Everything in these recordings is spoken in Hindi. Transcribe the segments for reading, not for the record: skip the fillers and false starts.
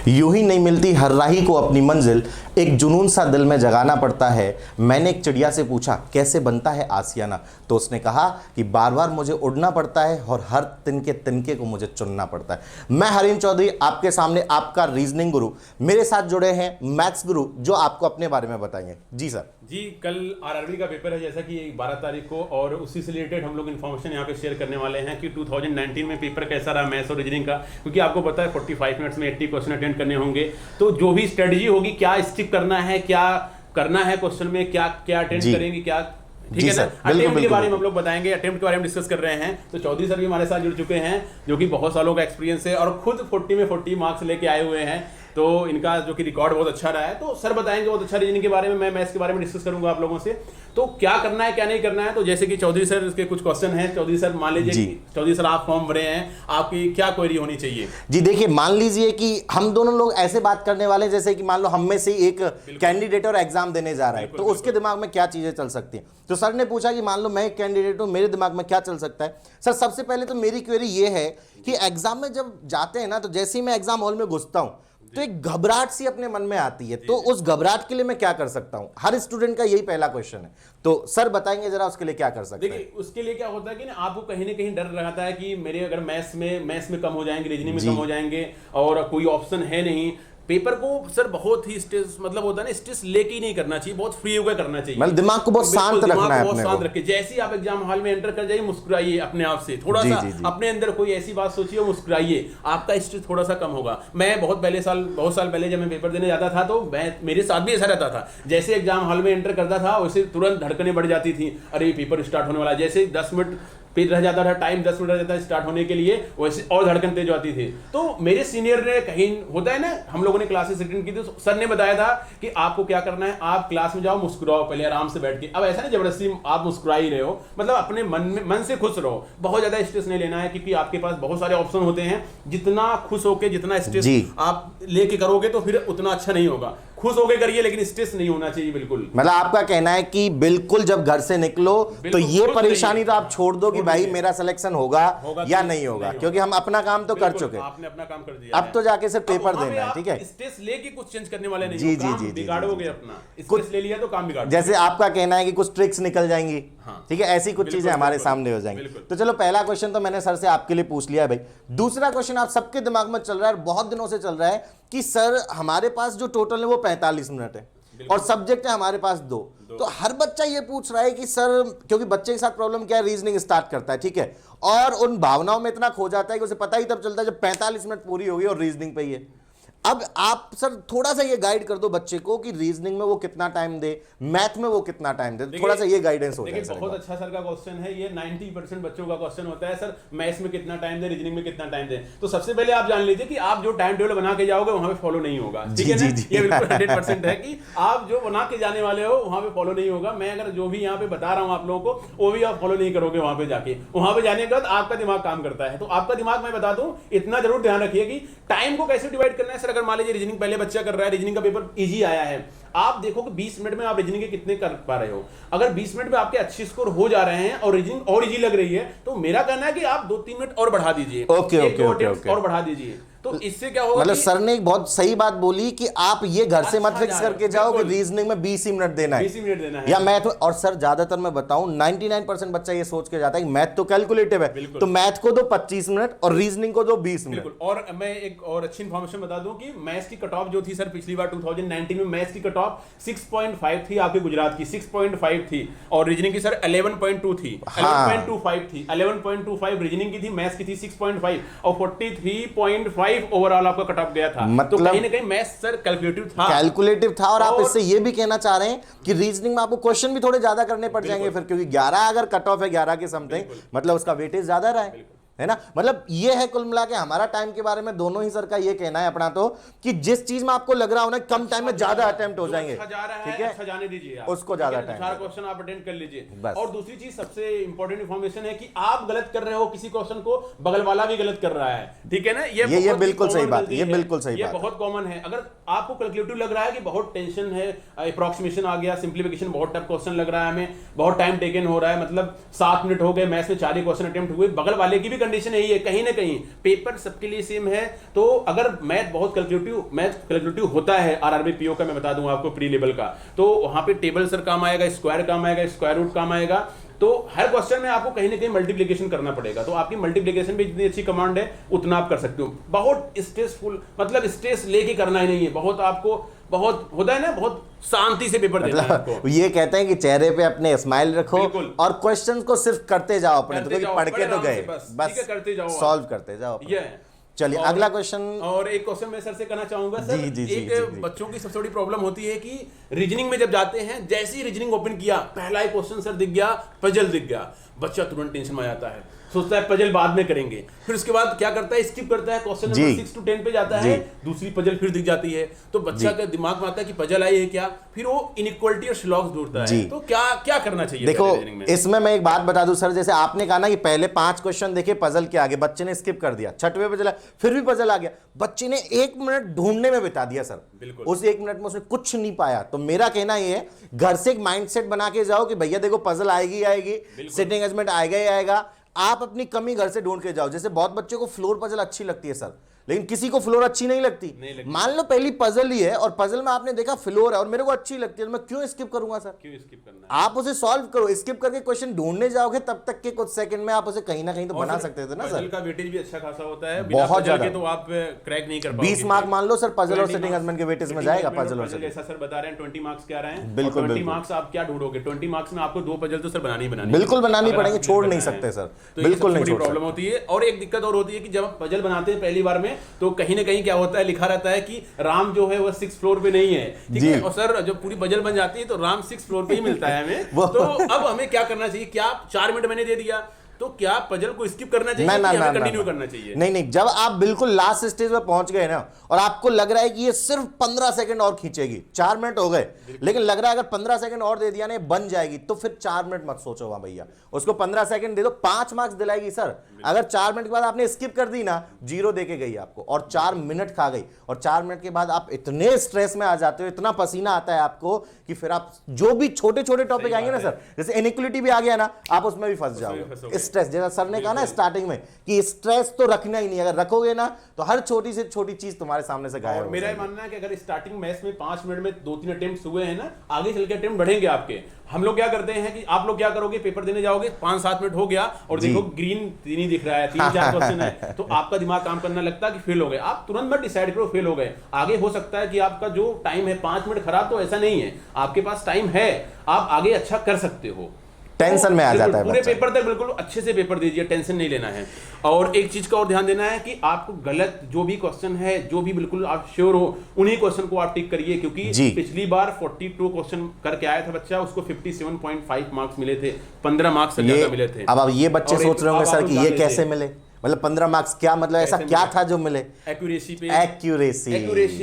यूं ही नहीं मिलती हर राही को अपनी मंजिल, एक जुनून सा दिल में जगाना पड़ता है। मैंने एक चिड़िया से पूछा कैसे बनता है आसियाना, तो उसने कहा कि बार बार मुझे उड़ना पड़ता है और हर तिनके तिनके को मुझे चुनना पड़ता है। मैं हरीन चौधरी आपके सामने आपका रीजनिंग गुरु, मेरे साथ जुड़े हैं मैथ्स गुरु जो आपको अपने बारे में बताएंगे। जी सर। जी, कल आरआरबी का पेपर है जैसा कि 12 तारीख को, और उसी से रिलेटेड हम लोग इन्फॉर्मेशन यहाँ पे शेयर करने वाले हैं कि 2019 में पेपर कैसा रहा मैथ्स और रीजनिंग का, क्योंकि आपको पता है 45 मिनट्स में 80 क्वेश्चन अटेंड करने होंगे। तो जो भी स्ट्रेटजी होगी, क्या स्टिक करना है, क्या करना है क्वेश्चन में, क्या क्या अटेंड करेंगे, क्या ठीक है ना, अटेम्प्ट के बारे में हम लोग बताएंगे, अटेम्प्ट के बारे में डिस्कस कर रहे हैं। तो चौधरी सर भी हमारे साथ जुड़ चुके हैं जो कि बहुत सालों का एक्सपीरियंस है और खुद 40 में 40 मार्क्स लेके आए हुए हैं। तो इनका जो कि रिकॉर्ड बहुत अच्छा रहा है। तो सर बताएंगे बहुत अच्छा रीजनिंग के बारे में, मैं मैथ्स के बारे में डिस्कस करूंगा आप लोगों से। तो क्या करना है क्या नहीं करना है, तो जैसे कि चौधरी सर इसके कुछ क्वेश्चन हैं। चौधरी सर मान लीजिए कि चौधरी सर आप फॉर्म भरे हैं, आपकी क्या क्वेरी होनी चाहिए? जी देखिए, मान लीजिए कि हम दोनों लोग ऐसे बात करने वाले हैं जैसे कि मान लो हम में से एक कैंडिडेट और एग्जाम देने जा रहा है, तो उसके दिमाग में क्या चीजें चल सकती हैं। तो सर ने पूछा कि मान लो मैं एक कैंडिडेट हूं, मेरे दिमाग में क्या चल सकता है। सर सबसे पहले तो मेरी क्वेरी ये है कि एग्जाम में जब जाते हैं ना, तो जैसे ही मैं एग्जाम हॉल में घुसता हूं तो एक घबराहट सी अपने मन में आती है। तो उस घबराहट के लिए मैं क्या कर सकता हूं? हर स्टूडेंट का यही पहला क्वेश्चन है। तो सर बताएंगे जरा उसके लिए क्या कर सकते हैं। देखिए, उसके लिए क्या होता है कि ना, आपको कहीं ना कहीं डर रहता है कि मेरे अगर मैथ्स में कम हो जाएंगे, रीजनिंग में कम हो जाएंगे और कोई ऑप्शन है नहीं। पेपर को सर बहुत ही स्ट्रेस, मतलब होता है ना, स्ट्रेस लेके ही नहीं करना चाहिए, बहुत फ्री होकर करना चाहिए। मतलब दिमाग को बहुत शांत रखना है, बहुत शांत रखिए। जैसे ही आप एग्जाम हॉल में एंटर कर जाइए, मुस्कुराइए अपने आप से, थोड़ा सा अपने अंदर कोई ऐसी बात सोचिए, मुस्कुराइए, आपका स्ट्रेस थोड़ा सा कम होगा। मैं बहुत साल पहले जब मैं पेपर देने जाता था तो मेरे साथ भी ऐसा रहता था। जैसे एग्जाम हॉल में एंटर करता था वैसे तुरंत धड़कनें बढ़ जाती थी, अरे पेपर स्टार्ट होने वाला। जैसे 10 मिनट रह जाता था, टाइम 10 मिनट रह जाता था स्टार्ट होने के लिए, वैसे और धड़कन तेज आती थी। तो मेरे सीनियर ने, कहीं होता है ना, हम लोगों ने क्लासेस अटेंड की थी, तो सर ने बताया था कि आपको क्या करना है, आप क्लास में जाओ, मुस्कुराओ पहले आराम से बैठ के। अब ऐसा नहीं जबरदस्ती आप मुस्कुरा ही रहे हो, मतलब अपने मन से खुश रहो, बहुत ज्यादा स्ट्रेस नहीं लेना है, क्योंकि आपके पास बहुत सारे ऑप्शन होते हैं। जितना खुश होके, जितना स्ट्रेस आप लेके करोगे तो फिर उतना अच्छा नहीं होगा। खुश होके करिए लेकिन स्ट्रेस नहीं होना चाहिए बिल्कुल। मतलब आपका कहना है कि बिल्कुल जब घर से निकलो तो ये परेशानी तो आप छोड़ दो कि भाई मेरा सिलेक्शन होगा या नहीं होगा, क्योंकि हम अपना काम तो कर चुके, आपने अपना काम कर दिया, अब तो जाके सिर्फ पेपर देना है। ठीक है, स्ट्रेस लेके कुछ चेंज करने वाले नहीं, जी बिगाड़ोगे अपना, स्ट्रेस ले लिया तो काम बिगाड़। जैसे आपका कहना है कि कुछ ट्रिक्स निकल जाएंगी, ठीक है, ऐसी कुछ चीजें हमारे सामने हो जाएंगी। तो चलो, पहला क्वेश्चन तो मैंने सर से आपके लिए पूछ लिया है भाई। दूसरा क्वेश्चन आप सबके दिमाग में चल रहा है, बहुत दिनों से चल रहा है कि सर हमारे पास जो टोटल है वो 45 मिनट है और सब्जेक्ट है हमारे पास 2। तो हर बच्चा ये पूछ रहा है कि सर, क्योंकि बच्चे के साथ प्रॉब्लम क्या है, रीजनिंग स्टार्ट करता है, ठीक है, और उन भावनाओं में इतना खो जाता है कि उसे पता ही तब चलता है जब 45 मिनट पूरी होगी और रीजनिंग पे ही है। अब आप सर थोड़ा सा ये गाइड कर दो बच्चे को कि रीजनिंग में वो कितना टाइम दे, मैथ में वो कितना टाइम दे, थोड़ा सा ये गाइडेंस हो जाए। बहुत अच्छा सर का क्वेश्चन है ये, 90% बच्चों का क्वेश्चन होता है, सर मैथ्स में कितना टाइम दे, रीजनिंग में कितना टाइम दे। तो सबसे पहले आप जान लीजिए कि आप जो टाइम टेबल बना के जाओगे वहां पे फॉलो नहीं होगा, ठीक है ना। ये बिल्कुल 100% है कि आप जो बना के जाने वाले हो वहां पे फॉलो नहीं होगा। मैं अगर जो भी यहाँ पे बता रहा हूँ आप लोगों को, वो भी आप फॉलो नहीं करोगे। वहां पे जाके, वहां पे जाने के बाद आपका दिमाग काम करता है। तो आपका दिमाग, मैं बता दूं, इतना जरूर ध्यान रखिए कि टाइम को कैसे डिवाइड करना है। सर अगर मान लीजिए रीजनिंग पहले बच्चा कर रहा है, रीजनिंग का पेपर इजी आया है, आप देखो कि 20 मिनट में आप रीजनिंग के कितने कर पा रहे हो। अगर 20 मिनट में आपके अच्छे स्कोर हो जा रहे हैं और रीजनिंग और इजी लग रही है, तो मेरा कहना है कि आप 2-3 मिनट और बढ़ा दीजिए, ओके और बढ़ा दीजिए। तो इससे क्या होगा, मतलब सर ने एक बहुत सही बात बोली कि आप ये घर से मत फिक्स करके जाओ कि रीजनिंग में 20 ही मिनट देना है, 20 ही मिनट देना है या मैथ। और सर ज्यादातर मैं बताऊं 99% बच्चा ये सोच के जाता है कि मैथ तो कैलकुलेटिव है, तो मैथ को दो 25 मिनट और रीजनिंग को दो 20 मिनट। और मैं एक और अच्छी इंफॉर्मेशन बता दूं कि मैथ्स की कट ऑफ जो थी सर पिछली बार 2019 में मैथ्स की कट ऑफ 6.5 थी, आपके गुजरात की 6.5 थी, और रीजनिंग की सर 11.2 थी, 11.25 थी, 11.25 रीजनिंग की थी, मैथ्स की थी 6.5 और 43.5 ओवरऑल आपका कट ऑफ गया था। मतलब तो कहीं ना कहीं मैथ्स सर कैलकुलेटिव था। और आप इससे ये भी कहना चाह रहे हैं कि रीजनिंग में आपको क्वेश्चन भी थोड़े ज्यादा करने पड़ जाएंगे फिर, क्योंकि 11 अगर कट ऑफ है 11 के समथिंग, मतलब उसका वेटेज ज्यादा रहा है ना। मतलब ये है कुल मिला के हमारा टाइम के बारे में दोनों ही सर का ये कहना है अपना, तो कि जिस चीज में आपको लग रहा हो ना कम टाइम में ज्यादा अटेम्प्ट हो जाएंगे, ठीक है, अच्छा जाने दीजिए, उसको ज्यादा टाइम, सारा क्वेश्चन आप अटेंड कर लीजिए। और दूसरी चीज सबसे इंपॉर्टेंट इंफॉर्मेशन है कि आप गलत कर रहे हो किसी क्वेश्चन को, बगल वाला भी गलत कर रहा है, ठीक है ना। ये बिल्कुल सही बात है, ये बिल्कुल सही बात है, बहुत कॉमन है। अगर आपको कैलकुलेटिव लग रहा है कि बहुत टेंशन है, अप्रोक्सीमेशन आ गया, सिंप्लीफिकेशन बहुत टफ क्वेश्चन लग रहा है हमें, बहुत टाइम टेकन हो रहा है, मतलब 7 मिनट हो गए, मैथ्स में 4 ही क्वेश्चन अटेम्प्ट हुए, बगल वाले की भी कंडीशन यही है, कहीं ना कहीं पेपर सबके लिए सेम है। तो अगर मैथ बहुत कैलकुलेटिव होता है आरआरबी पीओ का, मैं बता दूं आपको प्री लेवल का, तो वहां पे टेबल सर काम आएगा, स्क्वायर काम आएगा, स्क्वायर रूट काम आएगा। तो हर क्वेश्चन में आपको कहीं ना कहीं मल्टीप्लिकेशन करना पड़ेगा। तो आपकी मल्टीप्लिकेशन भी जितनी अच्छी कमांड है उतना आप कर सकते हो। बहुत स्ट्रेसफुल, मतलब स्ट्रेस लेके करना ही नहीं है, बहुत आपको बहुत होता है ना, बहुत शांति से पेपर देना है आपको। ये कहते हैं कि चेहरे पे अपने स्माइल रखो बिल्कुल। और क्वेश्चंस को सिर्फ करते जाओ अपने, करते तो जाओ, पढ़ के बड़े तो गए, आराम से बस ठीक है, करते जाओ, सॉल्व करते जाओ। ये है। चलिए अगला क्वेश्चन। और एक क्वेश्चन मैं सर से करना चाहूंगा सर। जी, जी, जी, एक जी, जी। बच्चों की सबसे बड़ी प्रॉब्लम होती है कि रीजनिंग में जब जाते हैं, जैसे ही रीजनिंग ओपन किया, पहला ही क्वेश्चन सर दिख गया, पजल दिख गया, बच्चा तुरंत टेंशन में आ जाता है, सोचता है पजल बाद में करेंगे, फिर उसके बाद क्या करता है, स्किप करता है, क्वेश्चन नंबर 6 to 10 पे जाता है, दूसरी पजल फिर दिख जाती है, तो बच्चा के दिमाग में आता है कि पजल आई है क्या, फिर वो इनइक्वालिटी और स्लॉग्स ढूंढता है। तो क्या करना चाहिए? देखो में? इसमें मैं एक बात बता दूं सर, जैसे आपने कहा ना कि पहले 5 क्वेश्चन देखे पजल के आगे, बच्चे ने स्किप कर दिया, 6वें पे चला फिर भी पजल आ गया, बच्चे ने 1 मिनट ढूंढने में बिता दिया सर। बिल्कुल। उस 1 मिनट में उसने कुछ नहीं पाया। तो मेरा कहना ये है, घर से एक माइंडसेट बना के जाओ कि भैया देखो पजल आएगी आएगी, सिटिंग अरेंजमेंट आएगा ही आएगा। आप अपनी कमी घर से ढूंढ के जाओ। जैसे बहुत बच्चों को फ्लोर पजल अच्छी लगती है सर, लेकिन किसी को फ्लोर अच्छी नहीं लगती। मान लो पहली पजल ही है और पजल में आपने देखा फ्लोर है और मेरे को अच्छी लगती है, तो मैं क्यों स्किप करूंगा सर? क्यों स्किप करना है? आप उसे सॉल्व करो, स्किप करके क्वेश्चन ढूंढने जाओगे तब तक के कुछ सेकंड में आप उसे कहीं ना कहीं तो बना सकते थे ना सर। पजल का वेटेज भी अच्छा खासा होता है, बहुत ज्यादा, तो आप क्रैक नहीं कर पाओगे। 20 मार्क मान लो सर पजल और सिटिंग अरेंजमेंट के वेटेज में जाएगा। पजल और जैसा सर बता रहे हैं 20 मार्क्स क्या रहे हैं, बिल्कुल 20 मार्क्स आप क्या ढूंढोगे? 20 मार्क्स में आपको 2 पजल तो सर बनानी ही बनानी, बिल्कुल बनानी पड़ेंगे, छोड़ नहीं सकते सर, बिल्कुल नहीं छोड़ सकते। प्रॉब्लम होती है। और एक दिक्कत और होती है कि जब आप पजल बनाते हैं पहली बार में, तो कहीं ना कहीं क्या होता है, लिखा रहता है कि राम जो है वो 6th फ्लोर पे नहीं है, ठीक है। और सर जब पूरी पजल बन जाती है तो राम 6th फ्लोर पे ही मिलता है हमें। तो अब हमें क्या करना चाहिए? क्या 4 मिनट मैंने दे दिया, तो क्या पजल को स्किप करना चाहिए या कंटिन्यू करना चाहिए? नहीं, जब आप बिल्कुल लास्ट स्टेज पे पहुंच गए ना और आपको लग रहा है कि ये सिर्फ 15 सेकंड और खींचेगी, 4 मिनट हो गए, लेकिन लग रहा है अगर 15 सेकंड और दे दिया ना बन जाएगी, तो फिर 4 मिनट मत सोचो वहां भैया, उसको 15 सेकंड दे दो, 5 मार्क्स दिलाएगी सर। अगर 4 मिनट के बाद आपने स्किप कर दी ना, 0 दे के गई आपको और 4 मिनट खा गई। और 4 मिनट के बाद आप इतने स्ट्रेस में आ जाते हो, इतना पसीना आता है आपको कि फिर आप जो भी छोटे छोटे टॉपिक आएंगे ना सर, जैसे इनइक्वालिटी भी आ गया ना, आप उसमें भी फंस जाओगे। स्ट्रेस, जैसा सर ने ना स्टार्टिंग में कि स्ट्रेस तो रखना ही नहीं, अगर रखोगे ना तो हर छोटी से छोटी चीज तुम्हारे सामने से गायब हो जाएगी। मेरा मानना है कि अगर स्टार्टिंग मैथ्स में 5 मिनट में 2-3 अटेम्प्ट्स हुए हैं ना, आगे चल के अटेम्प्ट बढ़ेंगे आपके। हम लोग क्या करते हैं कि आप लोग क्या करोगे, पेपर देने जाओगे, 5-7 मिनट हो गया और देखो ग्रीन 3 ही दिख रहा है, 3-4 क्वेश्चन है, तो आपका दिमाग काम करना लगता है कि फेल हो गए। आप तुरंत मत डिसाइड करो फेल हो गए, आगे हो सकता है कि आपका जो टाइम है 5 मिनट खराब, तो ऐसा नहीं है, आपके पास टाइम है, आप आगे अच्छा कर सकते हो। टेंशन में आ जाता है पूरे पेपर तक बिल्कुल अच्छे से पेपर दीजिए, टेंशन नहीं लेना है। और एक चीज का और ध्यान देना है कि आपको गलत जो भी क्वेश्चन है, जो भी बिल्कुल आप श्योर हो, उन्हीं क्वेश्चन को आप टिक करिए, क्योंकि पिछली बार 42 क्वेश्चन करके आया था बच्चा, उसको 57.5 मार्क्स मिले थे, 15 मार्क्स से ज्यादा मिले थे। अब ये बच्चे सोच रहे होंगे सर कि ये कैसे मिले, मतलब 15 मार्क्स क्या, मतलब ऐसा क्या था जो मिले? एक्यूरेसी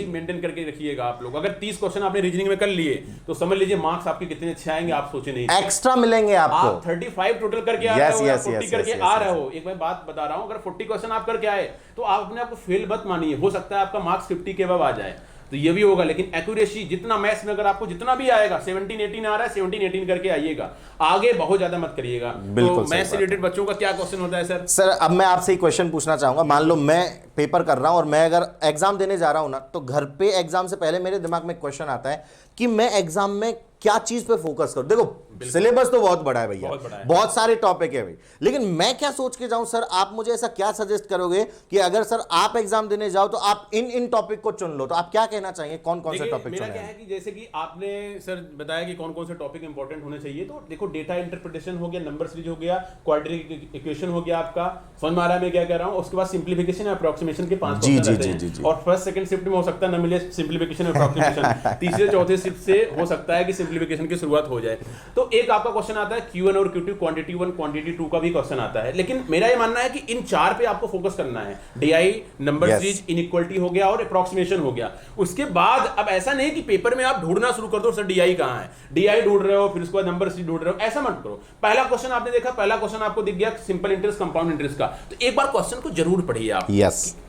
मेंटेन करके रखिएगा आप लोग। अगर 30 क्वेश्चन आपने रीजनिंग में कर लिए तो समझ लीजिए मार्क्स आपके कितने अच्छे आएंगे, आप सोचे नहीं, एक्स्ट्रा मिलेंगे आपको। आप 35 टोटल करके आ रहे हो या 40 करके आ रहे हो, एक मैं बात बता रहा हूं, अगर 40 क्वेश्चन आप करके आए तो आप अपने आप को फेल मत मानिए, हो सकता है आपका मार्क्स 50 के अब आ जाए, तो ये भी होगा। लेकिन एक्यूरेसी जितना मैथ्स में अगर आपको जितना भी आएगा, 17-18 आ रहा है, 17-18 करके आइएगा, आगे बहुत ज्यादा मत करिएगा। तो मैथ्स से रिलेटेड बच्चों का क्या क्वेश्चन होता है सर? सर अब मैं आपसे एक क्वेश्चन पूछना चाहूंगा। मान लो मैं पेपर कर रहा हूं और मैं अगर एग्जाम देने जा रहा हूं ना, तो घर पे एग्जाम से पहले मेरे दिमाग में क्वेश्चन आता है कि मैं एग्जाम में क्या चीज पे फोकस करूं। देखो सिलेबस तो बहुत बड़ा है भैया, बहुत सारे टॉपिक है भाई, लेकिन मैं क्या सोच के जाऊं सर? आप मुझे ऐसा क्या सजेस्ट करोगे कि अगर सर आप एग्जाम देने जाओ तो आप इन टॉपिक को चुन लो, तो आप क्या कहना चाहिए, कौन कौन से टॉपिक मेरा क्या है कि जैसे कि आपने सर बताया कि कौन कौन से टॉपिक इंपॉर्टेंट होने चाहिए, तो देखो डेटा इंटरप्रिटेशन हो गया, नंबर सीरीज हो गया, क्वाड्रेटिक इक्वेशन हो गया, आपका समझ में आ रहा है मैं क्या कह रहा हूं। उसके बाद सिंप्लीफिकेशन अप्रोक्सीमेशन के 5 क्वेश्चन रहते हैं, और फर्स्ट सेकंड शिफ्ट में हो सकता है ना मिले सिंप्लीफिकेशन अप्रोक्सीमेशन, तीसरे चौथे शिफ्ट से हो सकता है कि सिंप्लीफिकेशन की शुरुआत हो जाए। तो एक आपका क्वेश्चन आता है Q1 और Q2, क्वांटिटी 1 क्वांटिटी 2 का भी क्वेश्चन आता है, लेकिन मेरा ये मानना है कि इन 4 पे आपको फोकस करना है। DI, नंबर सीरीज, इनइक्वालिटी हो गया और अप्रोक्सीमेशन हो गया। उसके बाद अब ऐसा नहीं कि पेपर में आप ढूंढना शुरू कर दो सर DI कहां है, DI ढूंढ रहे हो फिर उसके बाद नंबर सीरीज ढूंढ रहे हो, ऐसा मत करो। पहला क्वेश्चन आपने देखा, पहला क्वेश्चन आपको दिख गया सिंपल इंटरेस्ट कंपाउंड इंटरेस्ट का, तो एक बार क्वेश्चन को जरूर पढ़िए आप,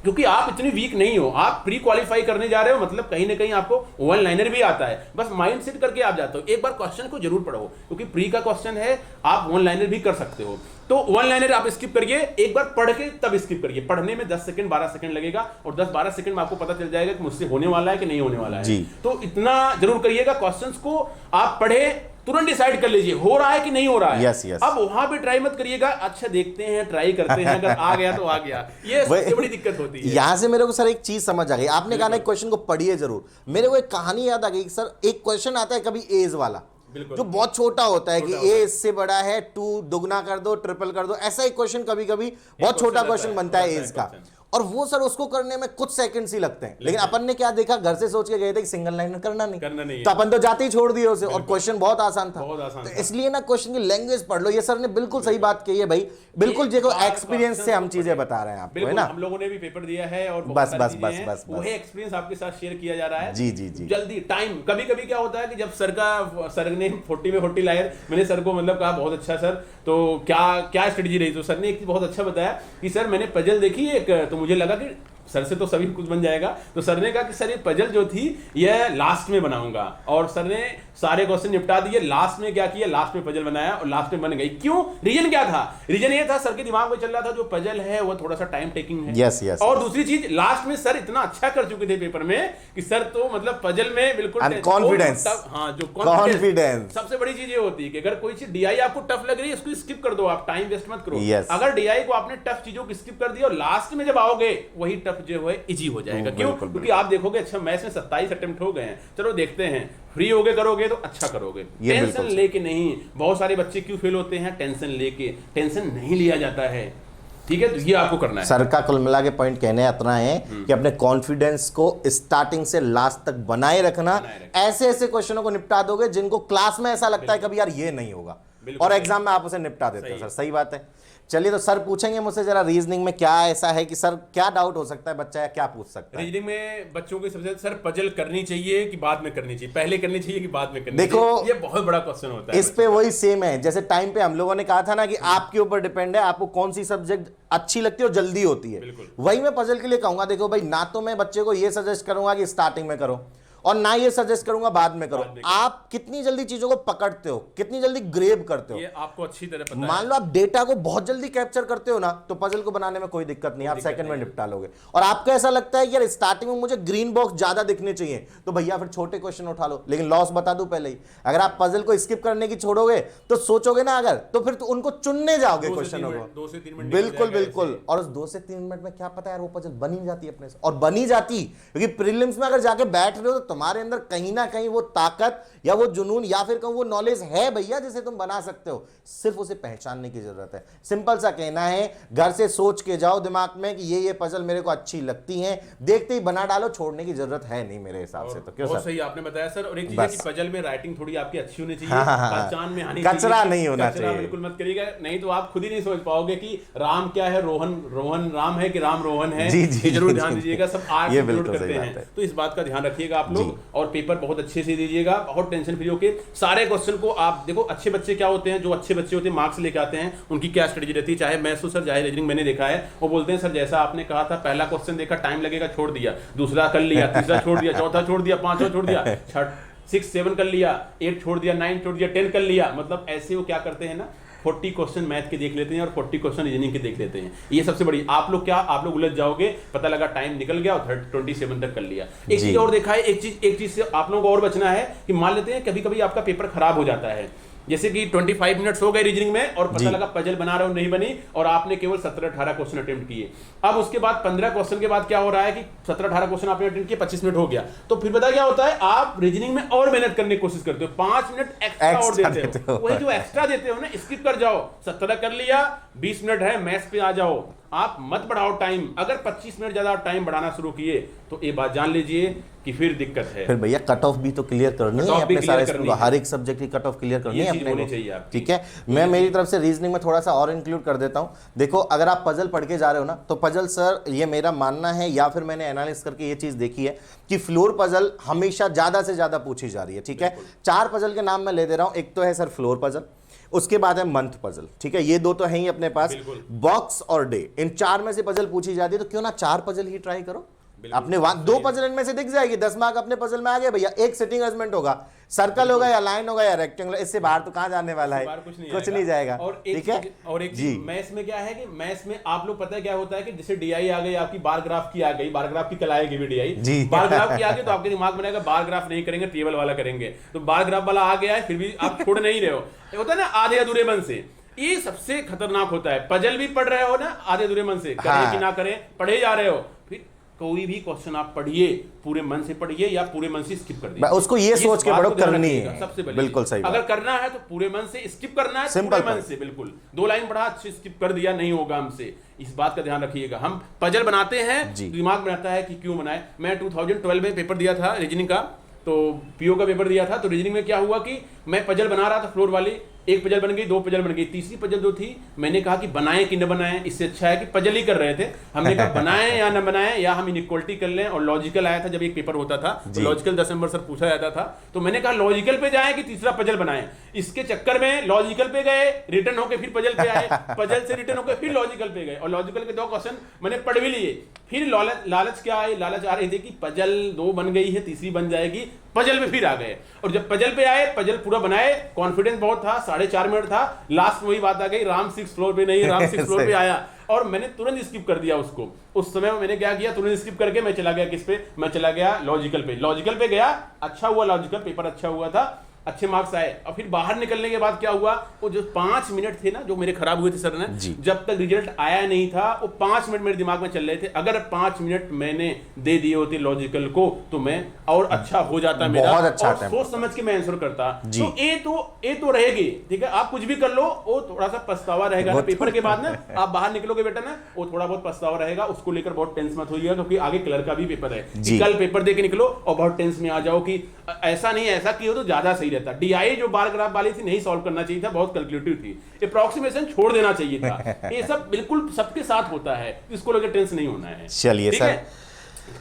क्योंकि आप इतनी वीक नहीं हो, आप प्री क्वालिफाई करने जा रहे हो, मतलब कहीं ना कहीं आपको वन लाइनर भी आता है, बस माइंड सेट करके आप जाते हो। एक बार क्वेश्चन को जरूर पढ़ो, क्योंकि प्री का क्वेश्चन है, आप वन लाइनर भी कर सकते हो। तो वन लाइनर आप स्किप करिए, एक बार पढ़ के तब स्किप करिए। पढ़ने में 10 सेकंड 12 सेकंड लगेगा और 10-12 सेकंड में आपको पता चल जाएगा कि मुझसे होने वाला है कि नहीं होने वाला है। तो इतना जरूर करिएगा, क्वेश्चंस को आप पढ़े तुरंत डिसाइड कर लीजिए हो रहा है कि नहीं हो रहा है। yes. अब वहां पे ट्राई मत करिएगा, अच्छा देखते हैं, ट्राई करते हैं, अगर आ गया तो आ गया। ये सबसे बड़ी दिक्कत होती है। यहां से मेरे को सर एक चीज समझ आ गई, आपने कहा ना क्वेश्चन को पढ़िए जरूर, मेरे को एक कहानी याद आ गई सर। एक क्वेश्चन आता है कभी एज वाला, जो बहुत छोटा होता है कि ए इससे बड़ा है, 2 दुगना कर दो, ट्रिपल कर दो, ऐसा एक क्वेश्चन कभी कभी बहुत छोटा क्वेश्चन बनता है एज का, और वो सर उसको करने में कुछ सेकंड्स ही लगते हैं। लेकिन अपन ने क्या देखा, घर से सोच के गए थे कि सिंगल लाइन करना नहीं, तो अपन तो जाते ही छोड़ दिए उसे, और क्वेश्चन बहुत आसान था। तो इसलिए ना क्वेश्चन की लैंग्वेज पढ़ लो। ये सर ने बिल्कुल सही बात कही है भाई, बिल्कुल देखो एक्सपीरियंस से हम चीजें बता रहे हैं आपको, है ना। हम लोगों ने भी पेपर दिया है और बस वही एक्सपीरियंस आपके साथ शेयर किया जा रहा है। जी जल्दी टाइम, कभी कभी क्या होता है कि जब सर ने 40 में 40 लाए, मैंने सर को मतलब कहा बहुत अच्छा सर, तो क्या स्ट्रेटजी रही, तो सर ने एक चीज बहुत अच्छा बताया कि सर मैंने पजल देखी एक, तो मुझे लगा कि सर से तो सभी कुछ बन जाएगा, तो सर ने कहा कि सर ये पजल जो थी ये लास्ट में बनाऊंगा, और सर ने सारे क्वेश्चन निपटा दिए। लास्ट में क्या किया, लास्ट में पजल बनाया और लास्ट में बन गई। क्यों, रीजन क्या था? रीजन ये था सर के दिमाग में चल रहा था जो पजल है वो थोड़ा सा टाइम टेकिंग है। yes. और दूसरी चीज, लास्ट में सर इतना अच्छा कर चुके थे पेपर में कि सर तो मतलब पजल में बिल्कुल कॉन्फिडेंस, हाँ जो कॉन्फिडेंस, सबसे बड़ी चीज ये होती है कि अगर कोई चीज डीआई आपको टफ लग रही है इसको स्किप कर दो, आप टाइम वेस्ट मत करो। अगर डीआई को आपने टफ चीजों को स्किप कर दिया और लास्ट में जब आओगे वही टफ जो है इजी हो जाएगा। क्यों? क्योंकि आप देखोगे अच्छा मैथ्स में 27 अटेम्प्ट हो गए हैं, चलो देखते हैं, फ्री होगे करोगे तो अच्छा करोगे, टेंशन लेके नहीं। बहुत सारे बच्चे क्यों फेल होते हैं, टेंशन लेके, टेंशन नहीं लिया जाता है। ठीक है, तो ये आपको करना है। सर का कुल मिला के पॉइंट कहने इतना है कि अपने कॉन्फिडेंस को स्टार्टिंग से लास्ट तक बनाए रखना। ऐसे ऐसे क्वेश्चनों को निपटा दोगे जिनको क्लास में ऐसा लगता है कभी यार ये नहीं होगा, और एग्जाम में आप उसे निपटा देते हो। सर सही बात है। चलिए, तो सर पूछेंगे मुझसे जरा रीजनिंग में क्या ऐसा है कि सर क्या डाउट हो सकता है बच्चा, या क्या पूछ सकता है रीजनिंग में बच्चों के? सबसे सर पजल करनी चाहिए कि बाद में करनी चाहिए, पहले करनी चाहिए कि बाद में करनी देखो, चाहिए? ये बहुत बड़ा क्वेश्चन होता है। इस पे वही सेम है जैसे टाइम पे हम लोगों ने कहा था ना कि आपके ऊपर डिपेंड है आपको कौन सी सब्जेक्ट अच्छी लगती है और जल्दी होती है। वही मैं पजल के लिए कहूंगा, देखो भाई, ना तो मैं बच्चे को ये सजेस्ट करूंगा कि स्टार्टिंग में करो, और ना ये सजेस्ट करूंगा बाद में करो। आप कितनी जल्दी चीजों को पकड़ते हो, कितनी जल्दी ग्रेब करते हो, ये आपको अच्छी तरह पता है। मान लो आप डेटा को बहुत जल्दी कैप्चर करते हो ना, तो पजल को बनाने में कोई दिक्कत नहीं, आप सेकंड में निपटा लोगे। और आपको ऐसा लगता है कि यार स्टार्टिंग में मुझे ग्रीन बॉक्स ज्यादा दिखने चाहिए, तो भैया फिर छोटे क्वेश्चन उठा लो। लेकिन लॉस बता दूं पहले ही, अगर आप पजल को स्किप करने की छोड़ोगे तो सोचोगे ना अगर, तो फिर तो उनको चुनने जाओगे क्वेश्चनों को। 2 से 3 मिनट, बिल्कुल। और उस 2 से 3 मिनट में क्या पता यार वो पजल बनी जाती है अपने से, और बनी जाती क्योंकि प्रीलिम्स में अगर जाके बैठ रहे हो तो तुम्हारे अंदर कहीं ना कहीं वो ताकत या वो जुनून या फिर कहूं वो नॉलेज है भैया, जिसे तुम बना सकते हो। सिर्फ उसे पहचानने की जरूरत है। सिंपल सा कहना है, घर से सोच के जाओ दिमाग में कि ये पजल मेरे को अच्छी लगती हैं, देखते ही बना डालो, छोड़ने की जरूरत है नहीं मेरे हिसाब से। तो क्यों सर? सही आपने बताया सर। और एक चीज है कि पजल में राइटिंग थोड़ी आपकी अच्छी होनी चाहिए, पहचान में आनी चाहिए, कचरा नहीं होना चाहिए। बिल्कुल मत करिएगा, नहीं तो आप खुद ही नहीं सोच पाओगे कि राम क्या है, रोहन राम है कि राम रोहन है। जरूर ध्यान दीजिएगा, सब आर्ट से रिलेट करते हैं, तो इस बात का ध्यान रखिएगा आप लोग। और पेपर बहुत अच्छे से दीजिएगा, बहुत टेंशन फ्री होके। सारे क्वेश्चन को आप देखो, अच्छे बच्चे क्या होते हैं, जो अच्छे बच्चे होते हैं मार्क्स लेके आते हैं, उनकी क्या स्ट्रेटजी रहती है। चाहे मैथ्स हो सर, चाहे रीजनिंग, मैंने देखा है वो बोलते हैं सर जैसा आपने कहा था, पहला क्वेश्चन देखा, टाइम लगेगा, छोड़ दिया, दूसरा कर लिया, तीसरा छोड़ दिया, चौथा छोड़ दिया, पांचवा छोड़ दिया, 6 7 कर लिया, 8 छोड़ दिया, 9 छोड़ दिया, 10 कर लिया। मतलब ऐसे वो क्या करते हैं ना, 40 क्वेश्चन मैथ के देख लेते हैं और 40 क्वेश्चन रीजनिंग के देख लेते हैं। ये सबसे बड़ी, आप लोग उलझ जाओगे, पता लगा टाइम निकल गया और 27 तक कर लिया। एक चीज और देखा है, एक चीज से आप लोगों को और बचना है कि मान लेते हैं कभी कभी आपका पेपर खराब हो जाता है, जैसे कि 25 मिनट्स हो गए रीजनिंग में और पता लगा पजल बना रहे हो नहीं बनी, और आपने केवल 17-18 क्वेश्चन अटेम्प्ट किए। अब उसके बाद 15 क्वेश्चन के बाद क्या हो रहा है कि 17-18 क्वेश्चन आपने अटेम्प्ट किए, 25 मिनट हो गया, तो फिर पता क्या होता है, आप रीजनिंग में और मेहनत करने की कोशिश करते हो, 5 मिनट एक्स्ट्रा और देते हो। वही जो एक्स्ट्रा देते हो ना, स्किप कर जाओ, 17 कर लिया, 20 मिनट है, मैथ्स पे आ जाओ, आप मत बढ़ाओ टाइम। अगर 25 मिनट ज्यादा टाइम बढ़ाना शुरू किए तो ये बात जान लीजिए कि फिर दिक्कत है। फिर भैया कट ऑफ भी तो क्लियर करनी है अपने सारे स्कूल, हर एक सब्जेक्ट की कट ऑफ क्लियर करनी है अपने को, ठीक है। मैं मेरी तरफ से रीजनिंग में थोड़ा सा और इंक्लूड कर देता हूं। देखो, अगर आप पजल पढ़ के जा रहे हो ना, तो पजल सर, ये मेरा मानना है या फिर मैंने एनालिसिस करके ये चीज देखी है कि फ्लोर पजल हमेशा ज्यादा से ज्यादा पूछी जा रही है, ठीक है। 4 पजल के नाम मैं ले दे रहा हूं। एक तो है सर फ्लोर पजल, उसके बाद है मंथ पजल, ठीक है, ये 2 तो हैं ही अपने पास। बॉक्स और डे, इन 4 में से पजल पूछी जाती है, तो क्यों ना 4 पजल ही ट्राई करो। अपने वहां 2 पजल में से दिख जाएगी, 10 मार्क अपने पजल में आ गए भैया। एक सिटिंग अरेंजमेंट होगा, सर्कल होगा या लाइन होगा या रेक्टेंगुलर, इससे बाहर तो कहां जाने वाला है, कुछ नहीं जाएगा। ठीक है। और एक चीज मैथ्स में क्या है कि मैथ्स में आप लोग पता है क्या होता है कि जैसे डीआई आ गई, आपकी बार ग्राफ की आ गई, बार ग्राफ की कल आएगी भी डीआई, बार ग्राफ की आ गई तो आपके दिमाग बनाएगा बार ग्राफ नहीं करेंगे, टेबल वाला करेंगे। तो बार ग्राफ वाला आ गया है, फिर भी आप छोड़ नहीं रहे हो, होता है ना आधे अधूरे मन से। ये सबसे खतरनाक होता है। पजल भी पढ़ रहे हो ना आधे अधूरे मन से, करें कि ना करें, पढ़े जा रहे हो, फिर कोई भी क्वेश्चन आप पढ़िए पूरे मन से पढ़िए या पूरे मन से स्किप कर दीजिए। उसको ये सोच के बड़ो करनी है सबसे पहले, बिल्कुल सही। अगर करना है तो पूरे मन से, स्किप करना है पूरे मन से, बिल्कुल 2 लाइन पढ़ा अच्छे स्किप कर दिया नहीं होगा हमसे। इस बात का ध्यान रखिएगा। हम पजल बनाते हैं, दिमाग बनाता है कि क्यों बनाए। मैं 2012 में पेपर दिया था रीजनिंग का, तो पीओ का पेपर दिया था। तो रीजनिंग में क्या हुआ कि मैं पजल बना रहा था फ्लोर वाली, एक पजल बन गई, 2 पजल बन गई, तीसरी पजल जो थी मैंने कहा कि बनाएं कि न बनाएं, इससे अच्छा है कि पजल ही कर रहे थे। हमने कहा बनाएं या न बनाएं, या हम इनइक्वालिटी कर लें। और लॉजिकल आया था जब एक पेपर होता था, तो लॉजिकल 10 नंबर सर पूछा जाता था, तो मैंने कहा लॉजिकल पे जाएं कि तीसरा पजल बनाएं। इसके चक्कर में लॉजिकल पे गए, रिटर्न होके फिर पजल पे आए, पजल से रिटर्न होकर फिर लॉजिकल पे गए, और लॉजिकल के 2 क्वेश्चन मैंने पढ़ भी लिए। फिर लालच क्या आई, लालच आ रही थी कि पजल 2 बन गई है, तीसरी बन जाएगी, पजल में फिर आ गए। और जब पजल पे आए, पजल पूरा बनाए, कॉन्फिडेंस बहुत था, 4.5 मिनट था, लास्ट में वही बात आ गई, राम 6 फ्लोर पे नहीं, राम 6 फ्लोर पे आया, और मैंने तुरंत स्किप कर दिया उसको। उस समय मैंने क्या किया, तुरंत स्किप करके मैं चला गया किस पे, मैं चला गया लॉजिकल पे। लॉजिकल पे गया, अच्छा हुआ, लॉजिकल पेपर अच्छा हुआ था, अच्छे मार्क्स आए। और फिर बाहर निकलने के बाद क्या हुआ, वो जो 5 मिनट थे ना जो मेरे खराब हुए थे सर ने, जब तक रिजल्ट आया नहीं था, वो 5 मिनट मेरे दिमाग में चल रहे थे। अगर 5 मिनट मैंने दे दिए होते लॉजिकल को तो मैं और अच्छा हो जाता मेरा, बहुत अच्छा, और सोच समझ के मैं आंसर करता। तो ये तो रहेगी, ठीक है। आप कुछ भी कर लो, वो थोड़ा सा पछतावा रहेगा ना पेपर के बाद ना, आप बाहर निकलोगे बेटा ना, वो थोड़ा बहुत पछतावा रहेगा। उसको लेकर बहुत टेंस मत होइएगा, क्योंकि आगे क्लर्क का भी पेपर है। कल पेपर दे के निकलो और बहुत टेंस में आ जाओ कि ऐसा नहीं, ऐसा किया तो ज्यादा सही रहता। डीआई जो बार ग्राफ वाली थी नहीं सॉल्व करना चाहिए था, बहुत कैलकुलेटिव थी, अप्रोक्सीमेशन छोड़ देना चाहिए था। ये सब बिल्कुल सबके साथ होता है, इसको लेकर टेंशन नहीं होना है। चलिए सर,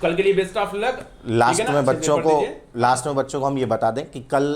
कल के लिए बेस्ट ऑफ लक। लास्ट में बच्चों को हम ये बता दें कि कल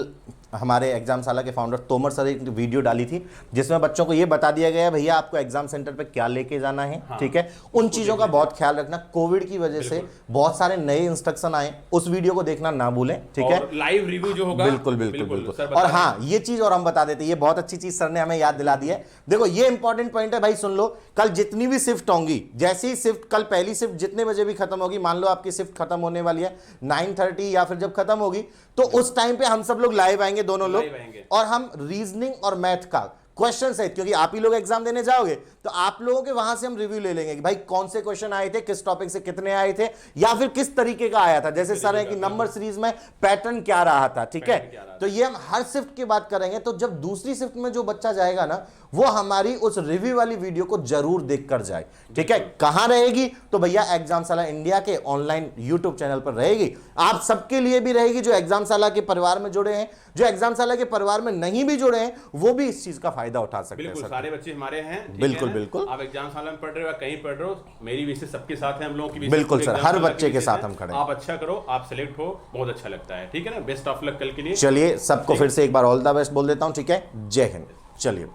हमारे एग्जामशाला के फाउंडर तोमर सर एक वीडियो डाली थी जिसमें बच्चों को ये बता दिया गया भैया आपको एग्जाम सेंटर पे क्या लेके जाना है। हाँ, ठीक है, उन चीजों का बहुत ख्याल रखना। कोविड की वजह से बहुत सारे नए इंस्ट्रक्शन आए, उस वीडियो को देखना ना भूलें। ठीक है, लाइव रिव्यू जो होगा, बिल्कुल। और हाँ, ये चीज और हम बता देते, ये बहुत अच्छी चीज सर ने हमें याद दिला दी है। देखो ये इंपॉर्टेंट पॉइंट है भाई, सुन लो। कल जितनी भी शिफ्ट होंगी, जैसी ही शिफ्ट, कल पहली शिफ्ट जितने बजे भी खत्म होगी, मान लो आपकी शिफ्ट खत्म होने वाली है 9:30 या फिर जब खत्म होगी, तो उस टाइम पे हम सब लोग लाइव आएंगे, दोनों लोग, और हम रीजनिंग और मैथ का क्वेश्चन है, क्योंकि आप ही लोग एग्जाम देने जाओगे तो आप लोगों के वहां से हम रिव्यू ले लेंगे कि भाई कौन से क्वेश्चन आए थे, किस टॉपिक से कितने आए थे, या फिर किस तरीके का आया था। जैसे सर है कि नंबर सीरीज में पैटर्न क्या रहा था। ठीक है, तो ये हम हर शिफ्ट की बात करेंगे। तो जब दूसरी शिफ्ट में जो बच्चा जाएगा ना, वो हमारी उस रिव्यू वाली वीडियो को जरूर देख कर जाए। ठीक है, कहां रहेगी तो भैया एग्जामशाला इंडिया के ऑनलाइन यूट्यूब चैनल पर रहेगी। आप सबके लिए भी रहेगी, जो एग्जामशाला के परिवार में जुड़े हैं, जो एग्जामशाला के परिवार में नहीं भी जुड़े हैं, वो भी इस चीज का फायदा उठा सकते हैं। सारे बच्चे हमारे हैं, बिल्कुल। आप एग्जामशाला में पढ़ रहे हो, कहीं पढ़ रहे हो, मेरी विशेष सबके साथ है, हम लोगों की बिल्कुल सर, हर बच्चे के साथ हम खड़े हैं। आप अच्छा करो, आप सिलेक्ट हो, बहुत अच्छा लगता है। ठीक है ना, बेस्ट ऑफ लक कल के लिए। चलिए सबको फिर से एक बार ऑल द बेस्ट बोल देता हूं। ठीक है, जय हिंद। चलिए।